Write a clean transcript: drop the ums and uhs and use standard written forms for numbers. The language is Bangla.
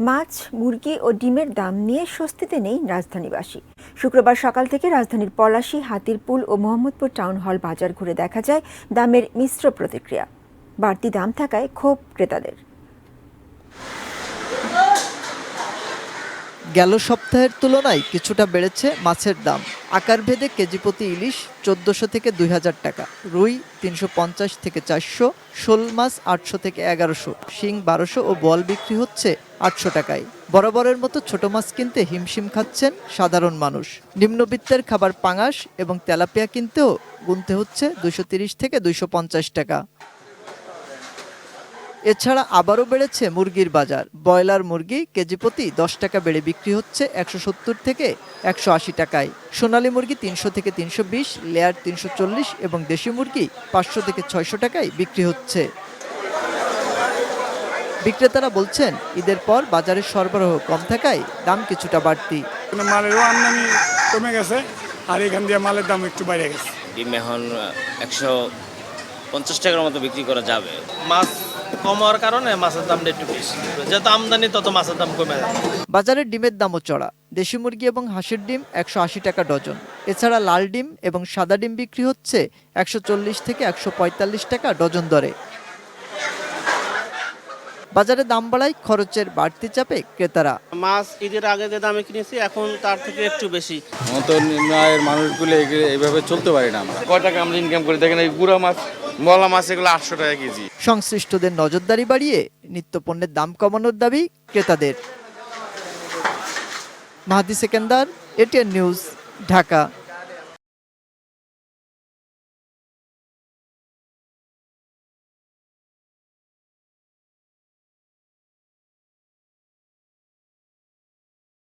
মাছ, মুরগি ও ডিমের দাম নিয়ে স্বস্তিতে নেই রাজধানীবাসী। শুক্রবার সকাল থেকে রাজধানীর পলাশী, হাতিরপুল ও মোহাম্মদপুর টাউন হল বাজার ঘুরে দেখা যায় দামের মিশ্র প্রতিক্রিয়া। বাড়তি দাম থাকায় ক্ষোভ ক্রেতাদের। গেল সপ্তাহের তুলনায় কিছুটা বেড়েছে মাছের দাম। আকারভেদে কেজিপ্রতি ইলিশ ১৪০০ থেকে ২০০০ টাকা, রুই ৩৫০ থেকে ৪০০, শোল মাছ ৮০০ থেকে ১১০০, শিং ১২০০ ও বোয়াল বিক্রি হচ্ছে ৮০০ টাকায়। বরাবরের মতো ছোট মাছ কিনতে হিমশিম খাচ্ছেন সাধারণ মানুষ। নিম্নবিত্তের খাবার পাঙাশ এবং তেলাপিয়া কিনতেও গুনতে হচ্ছে ২৩০ থেকে ২৫০ টাকা। এছাড়া আবারও বেড়েছে মুরগির বাজার। ব্রয়লার মুরগি কেজি প্রতি ১০ টাকা বেড়ে বিক্রি হচ্ছে ১৭০ থেকে ১৮০ টাকায়। সোনালী মুরগি ৩০০ থেকে ৩২০, লেয়ার ৩৪০ এবং দেশি মুরগি ৫০০ থেকে ৬০০ টাকায় বিক্রি হচ্ছে। বিক্রেতারা বলছেন, ঈদের পর বাজারে সরবরাহ কম থাকায় দাম কিছুটা বাড়তি। মালেরও আমদানি কমে গেছে, আর এখান দিয়ে মালের দাম একটু বেড়ে গেছে। ডিম এখন ১৫০ টাকার মতো বিক্রি করা যাবে। মাছ কম হওয়ার কারণে মাছের দামটা একটু বেশি, যত আমদানি তত মাছের দাম কমে যায়। বাজারে ডিমের দামও চড়া। দেশি মুরগি এবং হাঁসের ডিম ১৮০ টাকা ডজন। এছাড়া লাল ডিম এবং সাদা ডিম বিক্রি হচ্ছে ১৪০ থেকে ১৪৫ টাকা ডজন দরে। বাজারে দাম বাড়ায় খরচের বাড়তি চাপে ক্রেতারা। মাছ ঈদের আগে যে দামে কিনেছি এখন তার থেকে একটু বেশি। মতো নিম্ন আয়ের মানুষগুলো এইভাবে চলতে পারি না। আমরা কয় টাকা আমরা ইনকাম করি দেখেন, এই গুড়া মাছ, মলা মাছ এগুলো ৮০০ টাকা কেজি। সংশ্লিষ্টদের নজরদারি বাড়িয়ে নিত্যপণ্যের দাম কমানোর দাবি ক্রেতাদের। মাহাদি সেকেন্দার, এটিএন নিউজ, ঢাকা।